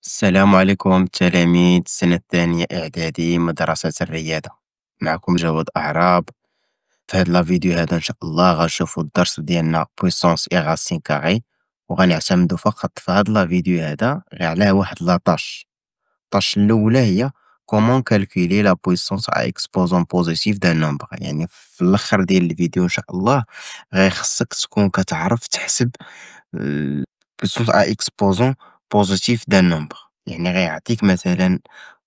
السلام عليكم تلاميذ السنة الثانية إعدادي مدرسة الرياضة. معكم جواد أعراب. في هاد الفيديو هذا إن شاء الله غنشوفو الدرس ديالنا بويسونس إيغال كاري، وغنعتمدو فقط في هاد الفيديو هذا غير على واحد لاطاش. الطاش الأولى هي كومون كالكولي لا بويسونس ا إكسبوزون بوزيتيف دان نومبر، يعني في الآخر ديال الفيديو إن شاء الله غيخصك تكون كتعرف تحسب بويسونس ا إكسبوزون بوزيتيف دان نومبر. يعني غيعطيك مثلا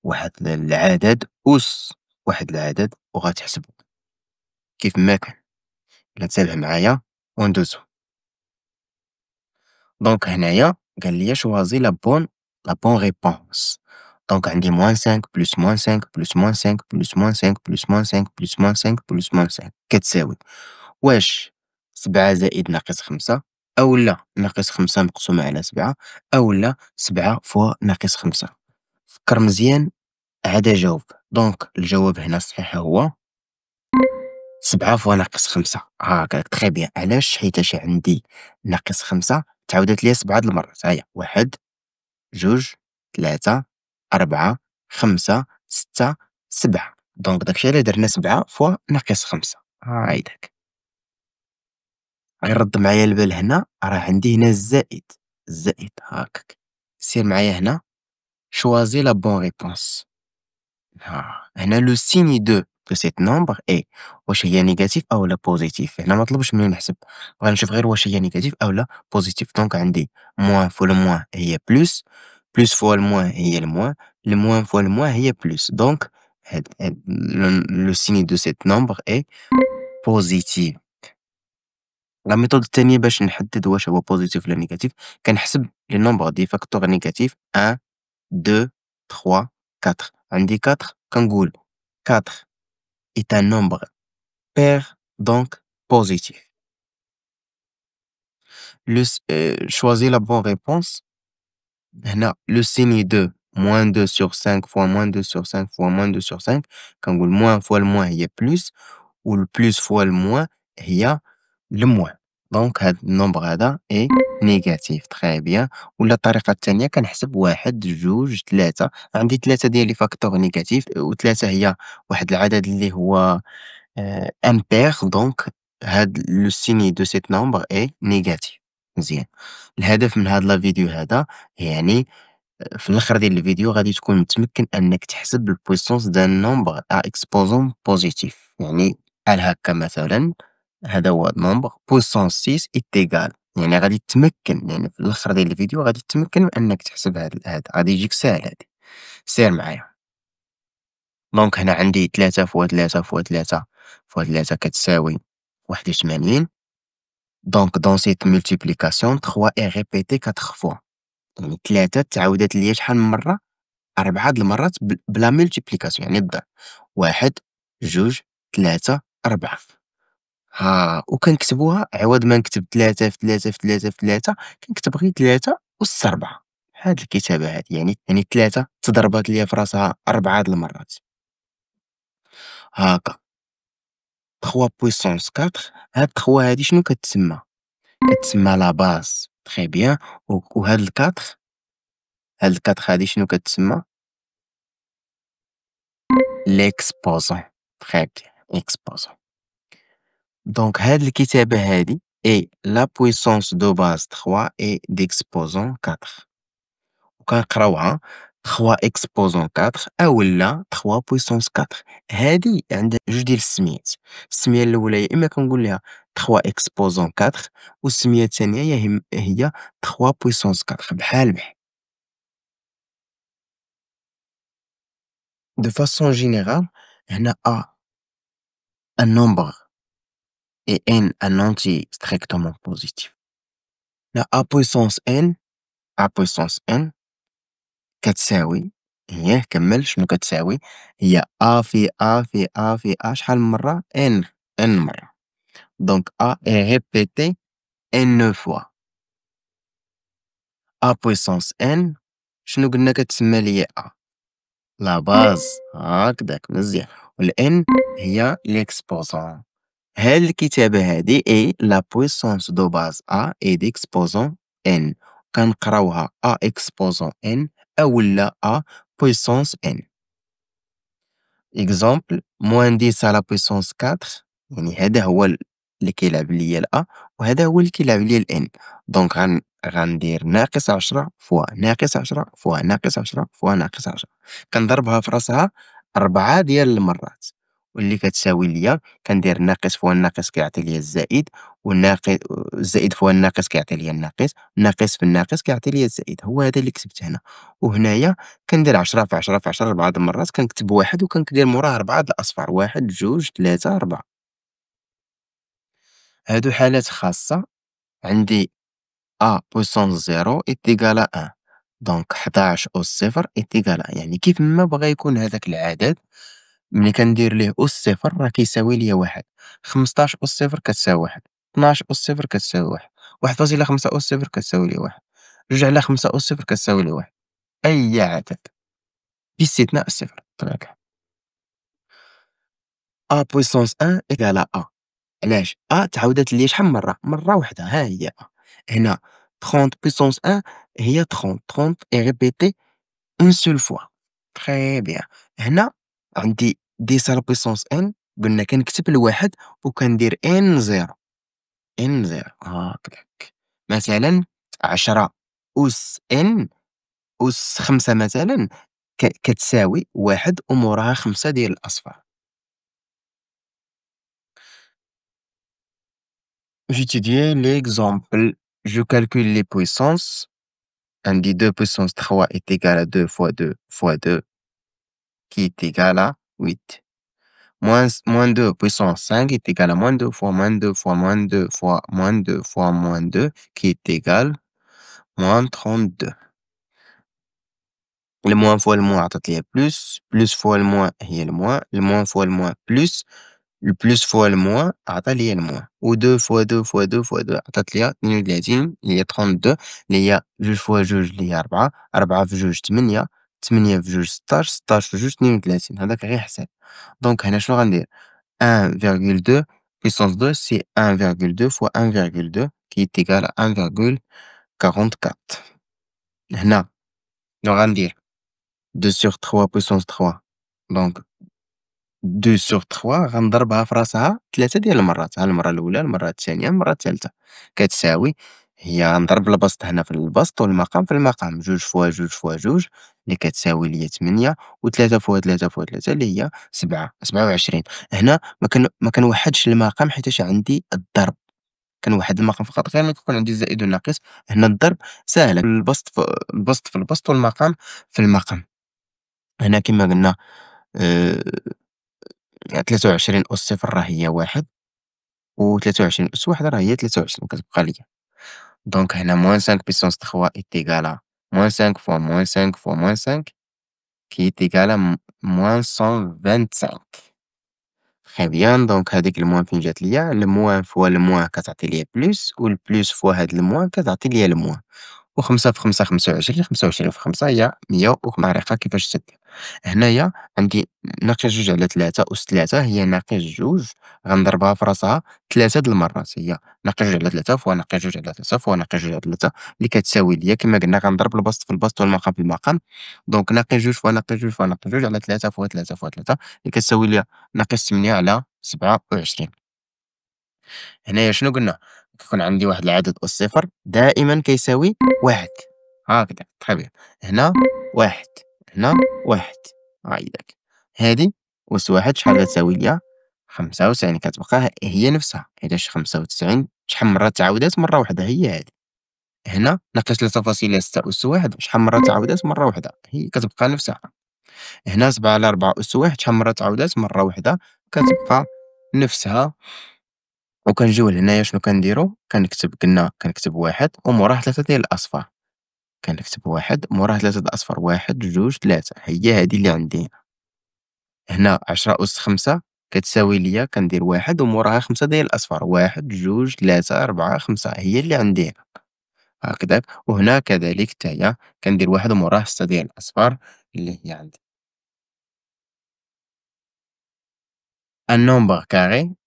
واحد العدد أس واحد العدد وغتحسبو كيف ما كان. إلا تابع معايا وندوزو. دونك هنايا قال لي شوازي لا بون ريبونس. دونك عندي موان 5 بلس موان 5 بلس موان 5 بلس موان 5 بلس موان 5 بلس موان 5 بلس موان 5 كتساوي واش 7 زائد ناقص 5، أولا ناقص 5 مقسومة على 7، أولا 7 فوا ناقص 5. فكر مزيان عاد جاوب. دونك الجواب هنا الصحيح هو 7 فوا ناقص 5. هاكاك تخي بيان. علاش؟ حيتاش عندي ناقص 5 تعاودت ليا 7 د المرات. هاهي 1 2 3 4 5 6 7. دونك داكشي علاش درنا 7 فوا ناقص 5. ها هيداك. غير رد معايا البال هنا، راه عندي هنا الزائد هاكاك. سير معايا هنا، choisis la bonne réponse. هنا لو سيني دو سيت نومبر اي واش هي نيجاتيف او لا بوزيتيف. هنا ما طلبش مني نحسب، بغا نشوف غير واش هي نيجاتيف او لا بوزيتيف. دونك عندي موان فوا الموان هي بلوس، بلوس فوا الموان هي الموان فوا الموان هي بلوس. دونك هاد لو سيني دو سيت نومبر اي بوزيتيف. لا ميثود الثانية باش نحدد واش هو بوزيتيف ولا نيجاتيف، كنحسب لي نومبر دي فاكتور نيجاتيف 1 2 3 4. عندي 4 كنقول 4 est un nombre pair donc positif. Choisis la bonne réponse. هنا le signe de moins 2 sur 5 fois moins 2 sur 5 fois moins 2 sur 5 كنقول moins fois le moins هي plus و le plus fois le moins هي le moins. دونك هاد النومبر هذا اي نيجاتيف. تخي بيان. ولا الطريقة الثانية كنحسب واحد جوج ثلاثة. عندي ثلاثة ديالي فاكتور نيجاتيف، وثلاثة هي واحد العدد اللي هو impair. دونك هاد لو سيني دو سيت نومبر اي نيجاتيف. مزيان. الهدف من هاد لا فيديو هذا يعني في الاخر ديال الفيديو غادي تكون متمكن انك تحسب البويسونس دان نومبر ا اكسبوزون بوزيتيف. يعني بحال هكا مثلا هذا هو نومبر بويسونس 6 ايتيغال. يعني غادي تمكن، يعني في الاخر ديال الفيديو غادي تمكن من انك تحسب هذا غادي يجيك ساهل هادي. سير معايا. دونك هنا عندي 3 فوا 3 فوا 3 فوا 3 كتساوي 81. دونك دون سيت مولتيبليكاسيون 3 est répété 4 fois. يعني 3 تعاودت ليا شحال من مرة؟ 4 د المرات بلا مولتيبليكاسيون يعني الضرب. 1 2 3 4. وكنكتبوها عوض ما نكتب 3 في 3 في 3 في 3 كنكتب غير 3 أس 4. هاد الكتابة هادي يعني 3 تضربات ليا في راسها 4 د المرات. هاكا 3 بويسونس 4. هاد 3 هادي شنو كتسمى؟ كتسمى لا باز. تخي بيان. وهاد الكاطخ، هاد الكاطخ هادي شنو كتسمى؟ ليكسبوزون. تخي بيان اكسبوزون. دونك هاد الكتابة هادي اي لا بويسونس دو باز 3 اي ديكسبوزون 4. وكنقراوها 3 اكسبوزون 4 اولا 3 بويسونس 4. هادي عندها جوج ديال السميات. السمية الأولى يا إما كنقول ليها 3 اكسبوزون 4، والسمية الثانية هي 3 بويسونس 4 بحال بحال. De façon générale هنا A un nombre et N un entier strictement positif. لا A puissance N، A puissance N كتساوي، ياه كمل شنو كتساوي؟ هي A في A في A في A شحال من مرة؟ N مرة. دونك A est répété N fois. A puissance N شنو قلنا كتسمى ليا A؟ لا باز. هكداك مزيان. والN هي ليكسبوزون. هاد الكتابة هادي اي لا بويسونس دو باز A et d'exposant N. كنقراوها A exposant n أولا A puissance n. Exemple moins 10 à la puissance 4 يعني هذا هو اللي كيلعب ليا الA وهذا هو اللي كيلعب ليا الN. دونك غندير ناقص 10 فوا ناقص 10 فوا ناقص 10 فوا ناقص 10، كنضربها في راسها 4 ديال المرات، واللي كتساوي ليا كندير الناقص فوا الناقص كيعطي ليا الزائد، الزائد فوا الناقص كيعطي ليا الناقص، الناقص في الناقص كيعطي ليا الزائد. هو هذا اللي كتبت هنا. وهنايا كندير 10 في 10 في 10 4 د المرات، كنكتب 1 وكندير موراه 4 د الأصفار، 1 2 3 4. هادو حالات خاصة. عندي A puissance 0 est égal à 1. دونك 11 أس صفر est égal à، يعني كيف ما بغا يكون هذاك العدد ملي كندير ليه أس صفر راه كيساوي ليا 1، 15 أس صفر كتساوي 1، 12 أس صفر كتساوي 1، 1.5 أس صفر كتساوي لي 1، 2 على 5 أس صفر كتساوي لي 1. أي عدد باستثناء الصفر بطبيعة الحال. A puissance 1 égale à A. علاش؟ تعاودت ليا شحال من مرة؟ مرة وحدة، ها هي A. هنا 30 puissance 1 هي 30، 30 est répété une seule fois. Très bien. هنا عندي 10 à la puissance n، قلنا كنكتب الواحد وكندير n زيرو، n زيرو هكداك. مثلا 10 أس n أس 5 مثلا كتساوي واحد وموراها 5 ديال الأصفار. J'étudiais l'exemple. Je calcule les puissances. عندي 2 puissance 3 est égal à 2 fois 2 fois 2 qui est égal à 8. Moins 2 puissance 5 est égal à moins 2 fois moins 2 fois moins 2 fois moins 2 fois moins 2 qui est égal moins 32. Le moins fois le moins عطات ليا plus fois le moins هي le moins fois le moins le plus fois le moins عطا ليا moins و 2 fois 2 fois 2 fois 2 عطات ليا 32 اللي هي 32 اللي هي 2 fois 2 اللي هي 4، 4 في 2 8، 8 في 2 16، 16 في 2 32. هذاك غير حساب. دونك هنا شنو غندير 1,2 puissance 2 c'est 1,2 fois 1,2 qui est égal à 1,44. هنا شنو غندير 2 sur 3 puissance 3 donc 2 sur 3 غنضربها في راسها 3 ديال المرات، ها المرة الأولى، المرة الثانية، المرة الثالثة، كتساوي هي غنضرب البسط هنا في البسط والمقام في المقام، 2 فوا 2 فوا 2 اللي كتساوي ليا 8 و3 فوا 3 فوا 3 اللي هي 7، 27. هنا ما كنوحدش المقام حيتاش عندي الضرب، كنوحد المقام فقط غير ملي كيكون عندي الزائد والناقص. هنا الضرب ساهلة، البسط في البسط والمقام في المقام. هنا كما قلنا آآ 23 أس صفر راه هي 1، و23 أس 1 راه هي 23 كتبقى ليا. دونك هنا moins 5 puissance 3 est égal à moins 5 fois moins 5 fois moins 5 qui est égal à moins 125. Très bien. دونك هاديك الموان فين جات ليا؟ الموان فوا الموان كتعطي ليا بلوس، والبلوس فوا هاد الموان كتعطي ليا الموان. و5 في 5 25، 25 في 5 هي 100 طريقة كيفاش تدير. هنايا عندي ناقص 2 على 3 أس 3 هي ناقص 2 غنضربها في راسها 3 د المرات، هي ناقص 2 على 3 فوا ناقص 2 على 3 فوا ناقص 2 على 3 اللي كتساوي ليا كما قلنا غنضرب البسط في البسط والمقام في المقام. دونك ناقص 2 فوا ناقص 2 فوا ناقص 2 على 3 فوا 3 فوا 3 اللي كتساوي ليا ناقص 8 على 27. هنايا شنو قلنا؟ كيكون عندي واحد العدد أس صفر دائما كيساوي 1 هكذا. تخي بيان. هنا 1، هنا 1 هاهيداك. هادي أس 1 شحال غتساوي ليا؟ 95 كتبقى هي نفسها، حيتاش 95 شحال من مرة تعاودات؟ مرة وحدة هي هادي. هنا ناقص 3.6 أس 1 شحال من مرة تعاودات؟ مرة وحدة هي كتبقى نفسها. هنا 7/4 أس 1 شحال من مرة تعاودات؟ مرة وحدة كتبقى نفسها. وكنجيو لهنايا شنو كنديرو؟ قلنا كنكتب 1 وموراه 3 ديال الأصفار، كنكتب 1 موراه 3 د الأصفار، 1 2 3 هي هادي اللي عندي هنا. هنا 10 أس 5 كتساوي ليا كندير 1 وموراها 5 ديال الأصفار، 1 2 3 4 5 هي اللي عندي هنا هكذاك. وهنا كذلك حتى هي كندير 1 وموراه 6 ديال الأصفار اللي هي عندي. Un nombre carré.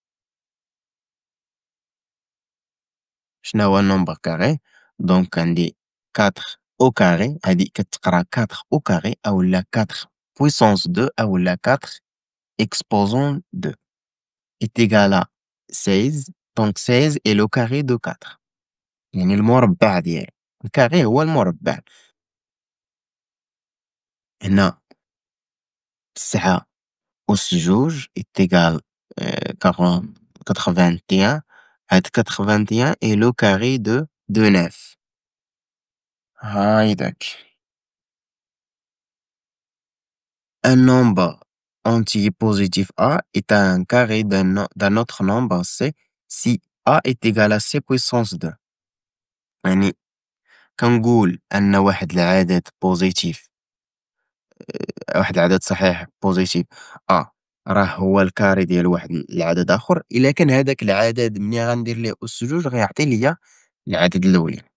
شناهو un nombre carré؟ دونك عندي 4 au carré هادي كتقرا 4 au carré أولا 4 puissance 2 أولا 4 exposant 2 est égal à 16. Donc 16 est le carré de 4. يعني المربع ديالو. الكاري هو المربع. هنا 9 أس جوج est égal 40 81. هاد 81 est le carré de 9. هايداك. Un nombre entier positif A est un carré d'un autre nombre C si A est égal à C puissance 2. يعني كنقول أن واحد العدد بوزيتيف، واحد العدد صحيح بوزيتيف A راه هو الكاري ديال واحد العدد آخر، إلا كان هداك العدد ملي غندير ليه أس جوج غيعطي ليا العدد الأولاني.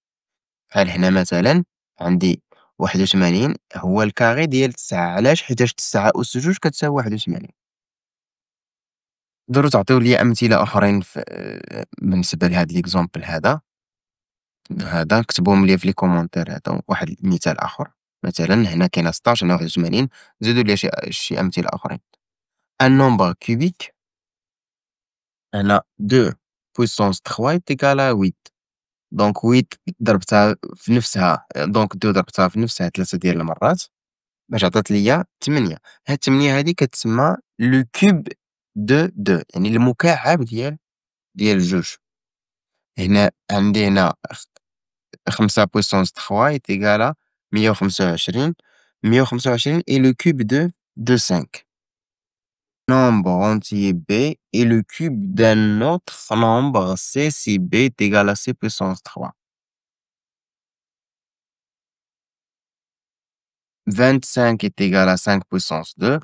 بحال هنا مثلًا عندي 81 هو الكاري ديال 9، علاش؟ حيتاش 9 أس جوج كتساوي 81. تقدروا تعطيو ليا أمثلة آخرين بالنسبة لهاد l'exemple هذا كتبوهم ليا في لي كومونتير هذا واحد المثال آخر. مثلًا هنا كاينة 16 هنا 81 زيدوا ليا شي أمثلة آخرين. Un nombre cubique هنا 2 puissance 3 est égal à 8. دونك 8 ضربتها في نفسها، دونك 2 ضربتها في نفسها 3 ديال المرات باش عطات ليا 8. هاد 8 هادي كتسمى le cube de 2 يعني المكعب ديال جوج. هنا عندي هنا 5 puissance 3 est égal à 125. 125 est le cube de 5. Nombre entier B est le cube d'un autre nombre C si B est égal à C puissance 3. 25 est égal à 5 puissance 2.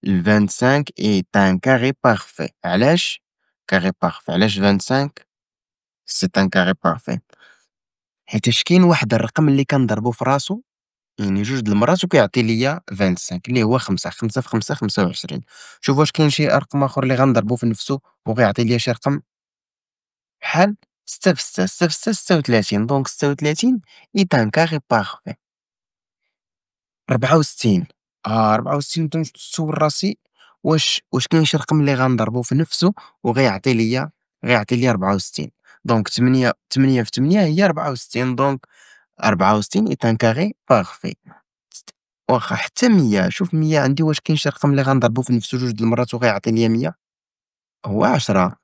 Le 25 est un carré parfait. علاش carré parfait؟ علاش 25 c'est un carré parfait؟ حيتاش كاين واحد الرقم اللي كنضربو في راسو يعني جوج د المرات وكيعطي ليا 25 اللي هو 5. 5 في 5 25. شوف واش كاين شي رقم آخر اللي غنضربو في نفسو وغيعطي ليا شي رقم بحال 6 في 6. 6 في 6 36. دونك 36 est un carré parfait. 64. 64 تنسول راسي واش كاين شي رقم اللي غنضربو في نفسو غيعطي ليا 64. دونك 8 في 8 هي 64. دونك 64 est un carré parfait. واخا حتى 100. شوف 100 عندي واش كاين شي رقم اللي غنضربو في نفسو جوج د المرات وغيعطي ليا 100؟ هو 10.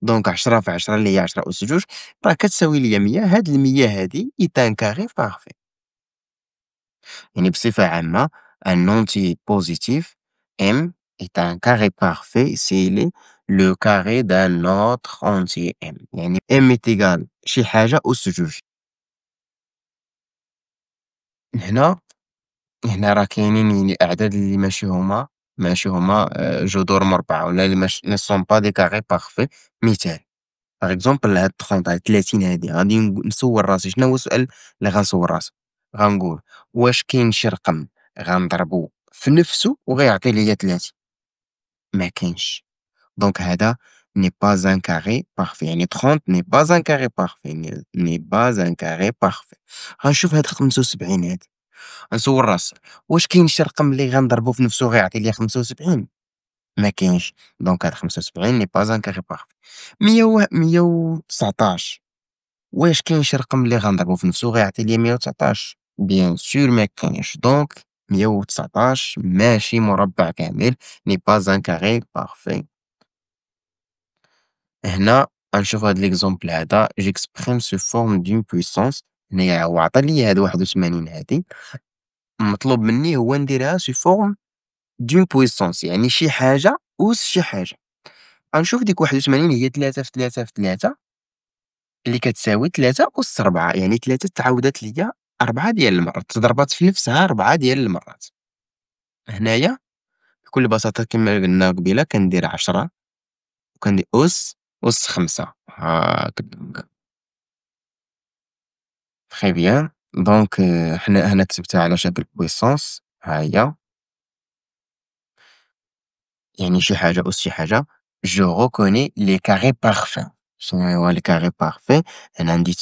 دونك 10 في 10 اللي هي 10 أس جوج راه كتساوي ليا 100. هاد ال100 هادي est un carré parfait. يعني بصفة عامة un entier positif M est un carré parfait s'il est le carré d'un autre entier M. يعني M est égal شي حاجة أس جوج. هنا راه كاينين يعني الأعداد اللي ماشي هما جذور مربعة ولا اللي ne sont pas des carrés parfaits. مثال باغ إكزومبل هاد 30 هاد 30 هادي غادي نسول راسي شناهو السؤال اللي غنسول راسي؟ غنقول واش كاين شي رقم غنضربو في نفسو وغيعطي ليا 30؟ مكاينش. دونك هذا n'est pas un carré parfait. يعني 30 n'est pas un carré parfait. n'est pas un carré parfait. غنشوف هاد 75 هادي غنسول راسي واش كاين شي رقم اللي غنضربو في نفسو غيعطي ليا 75؟ مكاينش. دونك هاد 75 n'est pas un carré parfait. 119 واش كاين شي رقم اللي غنضربو في نفسو غيعطي ليا 119؟ بيان سور مكاينش. دونك 119 ماشي مربع كامل. n'est pas un carré parfait. هنا غنشوف هاد ليكزومبل هذا j'exprime sous forme d'une puissance. هنايا هو عطا ليا هاد 81 هادي مطلوب مني هو نديرها sous forme d'une puissance يعني شي حاجة أُس شي حاجة. غنشوف ديك 81 هي 3 في 3 في 3 اللي كتساوي 3 أس 4. يعني 3 تعاودات ليا 4 ديال المرات، تضربات في نفسها 4 ديال المرات. هنايا بكل بساطة كما قلنا قبيلة كندير 10 وكندير أس 5 هاكداك. تري بيان. دونك حنا هنا كتبتها على شكل puissance ها هي. يعني شي حاجة أس شي حاجة. je reconnais les carrés parfaits. شنو هو les carrés parfaits؟ أنا عندي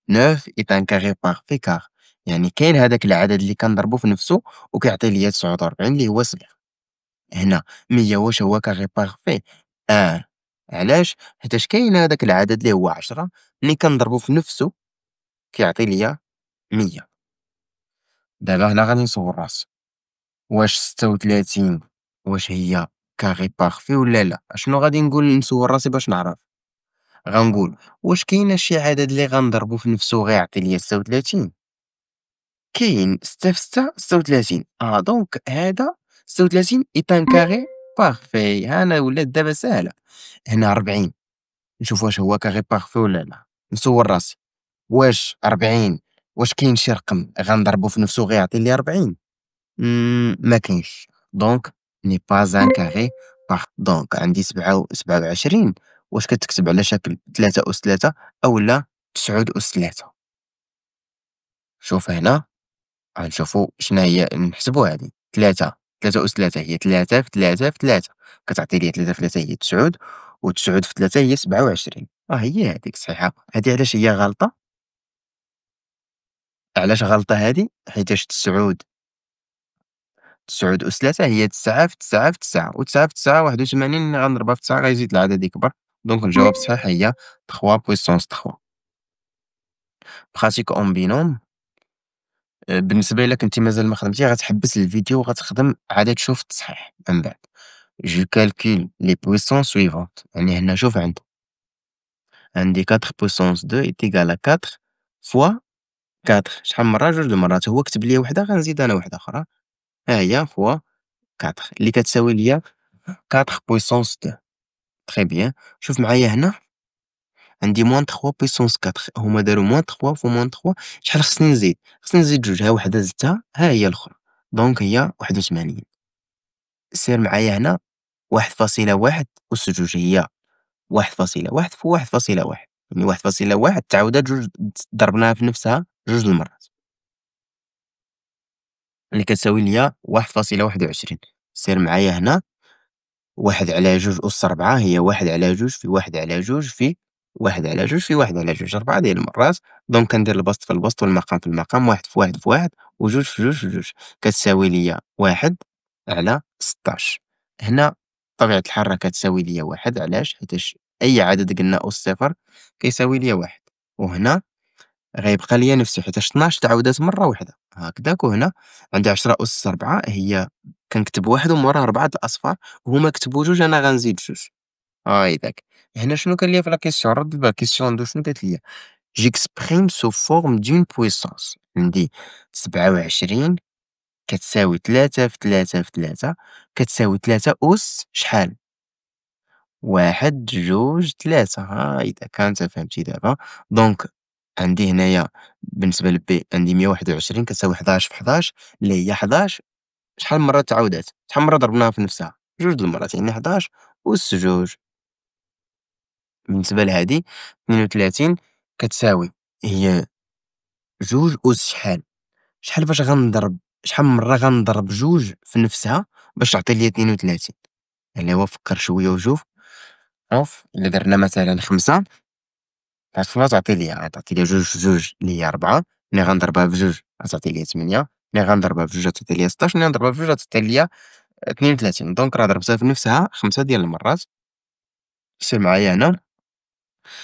9 est un carré parfait car يعني كاين هذاك العدد اللي كنضربو في نفسه وكيعطي ليا 49 اللي هو صفر. هنا 100 واش هو كاري بارفي؟ علاش؟ حيتاش كاين هذاك العدد اللي هو 10 ملي كنضربو في نفسه كيعطي ليا 100. دابا هنا غادي نصور راسي، واش 36 واش هي كاري بارفي ولا لا؟ اشنو غادي نقول نسول راسي باش نعرف؟ غنقول واش كاين شي عدد اللي غنضربو في نفسه غيعطي ليا 36؟ كاين 6 في 6 36. دونك هذا 36 est un carré parfait. ها أنا ولات دابا ساهلة. هنا 40 نشوف واش هو carré parfait ولا لا. نسول راسي واش 40 واش كاين شي رقم غنضربو في نفسو غيعطي لي 40؟ ما كاينش. دونك n'est pas un carré دونك عندي 27 واش كتكتب على شكل 3 أس 3 أولا 9 أس 3؟ شوف هنا غنشوفو شناهي نحسبو هادي 3، 3 أس 3 هي 3 في 3 في 3 كتعطي ليا 3 في 3 هي 9 و9 في 3 هي 27. هي هاديك صحيحة. هادي علاش هي غلطة؟ علاش غلطة هادي؟ حيتاش 9 أس 3 هي 9 في 9 في 9 و9 في 9 81 ملي غنضربها في 9 غيزيد العدد يكبر. دونك الجواب الصحيح هي 3 بويسونس 3. pratique en binôme. بالنسبة إلا كنتي مازال ما خدمتي غتحبس الفيديو وغتخدم عاد تشوف التصحيح من بعد. Je calcule les puissances suivantes. يعني هنا شوف عندي 4 puissance 2 est égal à 4 fois 4. شحال من مرة؟ جوج المرات. هو كتب لي وحدة غنزيد أنا وحدة أخرى. ها هي fois 4 اللي كتساوي ليا 4 puissance 2. très bien. شوف معايا هنا عندي moins 3 puissance 4. هما دارو moins 3 fois moins 3. شحال خصني نزيد؟ خصني نزيد جوج. ها وحدة زدتها ها هي الأخرى. دونك هي 81. سير معايا هنا 1.1 أس جوج هي 1.1 في 1.1 يعني 1.1 تعاودات جوج ضربناها في نفسها جوج المرات اللي كتساوي ليا 1.21. سير معايا هنا 1/2 أس 4 هي 1/2 في 1/2 في 1/2 في 1/2 4 ديال المرات. دونك كندير البسط في البسط والمقام في المقام 1 في 1 في 1 وجوج في جوج في جوج كتساوي ليا 1/16. هنا بطبيعة الحال راه كتساوي ليا 1 علاش؟ حيتاش أي عدد قلنا أس صفر كيساوي ليا 1. وهنا غيبقى ليا نفسي حيتاش 12 تعاودات مرة وحدة هكداك. وهنا عندي 10 أس 4 هي كنكتب 1 وموراه 4 د الأصفار وهما كتبوا جوج أنا غنزيد جوج. هايداك. هنا شنو كان ليا في لا كيسيون؟ رد بالك كيسيون ندوز شنو قالت ليا؟ j'exprime sous forme d'une puissance. عندي 27 كتساوي 3 في 3 في 3 كتساوي 3 أس شحال؟ 1 2 3. إذا كانت فهمتي دابا. دونك عندي هنايا بالنسبة لبي عندي 121 كتساوي 11 في 11 اللي هي 11. شحال من مرة تعاودات؟ شحال من مرة ضربناها في نفسها؟ جوج د المرات يعني 11 أس جوج. بالنسبة لهادي 32 كتساوي هي جوج أس شحال؟ شحال فاش غنضرب شحال من مرة غنضرب جوج في نفسها باش تعطي ليا 32؟ اللي هو فكر شوية وشوف. شوف إلا درنا مثلا 5 تعطي ليا تعطي ليا جوج في جوج اللي هي 4. ملي غنضربها في جوج غتعطي ليا 8. ملي غنضربها في جوج غتعطي ليا 16. ملي غنضربها في جوج غتعطي ليا 32. دونك راه ضربتها في نفسها 5 ديال المرات. سير معايا هنا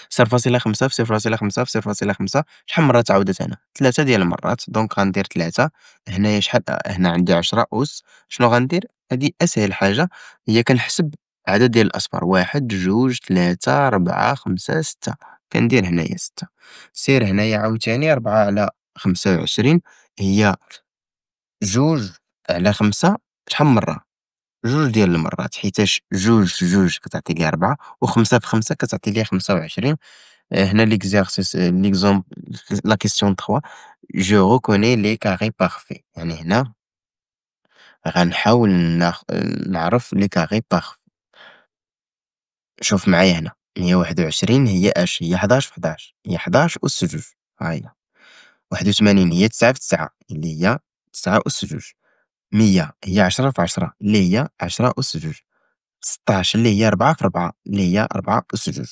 0.5 في 0.5 في 0.5 شحال من مرة تعاودت هنا؟ 3 ديال المرات. دونك غندير 3 هنايا شحال؟ هنا عندي 10 أس. شنو غندير؟ هادي أسهل حاجة هي كنحسب عدد ديال الأصفار 1 2 3 4 5 6 كندير هنايا 6. سير هنايا عاوتاني 4 على 25 هي 2 على 5 شحال من مرة؟ جوج ديال المرات حيتاش جوج في جوج كتعطي لي 4 و5 في 5 كتعطي لي 25. هنا l'exemple la question 3 je reconnais les carrés parfaits. يعني هنا غنحاول نعرف les carrés parfaits. شوف معايا هنا 121 هي اش؟ هي 11 في 11 هي 11 أس جوج. ها هي 81 هي 9 في 9 اللي هي 9 أس جوج. 100 هي 10 في 10 اللي هي 10 أس جوج. 16 اللي هي 4 في 4 اللي هي 4 أس جوج.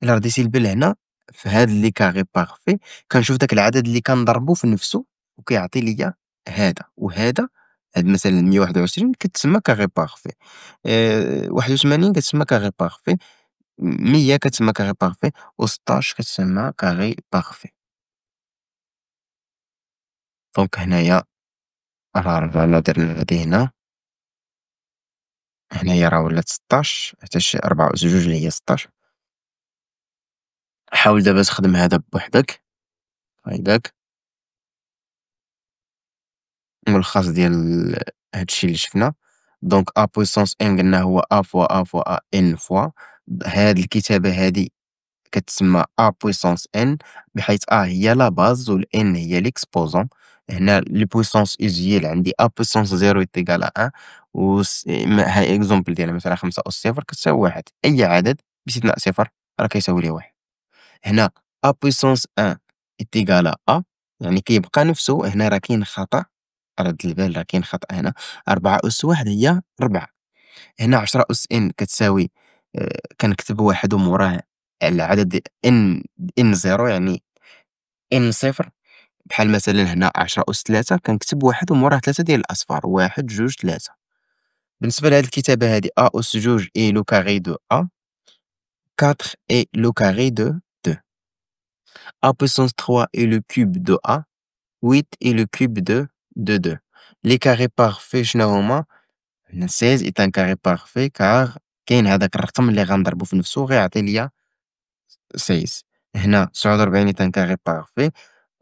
إلا رديتي البال هنا في هاد لي كاري بارفي كنشوف داك العدد اللي كنضربو في نفسو وكيعطي ليا هادا وهادا. هاد مثلًا 121 كتسمى كاري بارفي، 81 كتسمى كاري بارفي، 100 كتسمى كاري بارفي، و16 كتسمى كاري بارفي. دونك هنايا راه رجعنا درنا هادي هنا، هنايا راه ولات 16 حيتاش 4 أس 2 اللي هي 16. حاول دابا تخدم هذا بوحدك هكداك، ملخص ديال هادشي اللي شفنا. دونك أ بويسونس إن قلنا هو أ فوا أ فوا أ إن فوا. هاد الكتابة هادي كتسمى أ بويسونس إن، بحيث أ هي لا باز و الإن هي ليكسبوزون. هنا لي بويسونس أوزيال عندي أ بويسونس زيرو إيكال أ، ها إكزومبل ديالها مثلا 5 أس صفر كتساوي واحد، أي عدد باستثناء صفر راه كيساوي ليه واحد. هنا أ بويسونس أن إيكال أ، يعني كيبقى نفسه. هنا راه كاين خطأ، رد البال راه كاين خطأ هنا. 4 أس واحد هي 4. هنا 10 أس إن كتساوي كنكتب واحد وموراه العدد إن زيرو، يعني إن صفر. بحال مثلا هنا 10 أس 3 كنكتب واحد وموراه 3 ديال الأصفار، واحد جوج 3. بالنسبة لهاد الكتابة هادي أ أس جوج إي لو كاري دو أ، 4 إي لو كاري دو 2. أ بويسونس 3 إي لو كوب دو أ، 8 إي لو كوب دو 2. لي كاري بارفي شنو هما؟ هنا 16 est un carré parfait car كاين هداك الرقم اللي غنضربو في نفسو غيعطي ليا 16. هنا 49 est un carré parfait،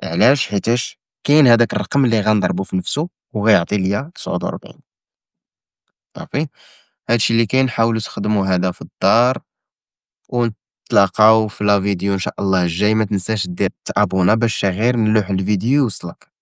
علاش؟ حيتاش كاين هداك الرقم اللي غنضربو في نفسو وغيعطي ليا 49. صافي، هادشي اللي كاين. حاولوا تخدموا هذا في الدار، ونتلاقاو في لا فيديو إن شاء الله الجاي. ما تنساش دير تابونا باش غير نلوح الفيديو يوصلك.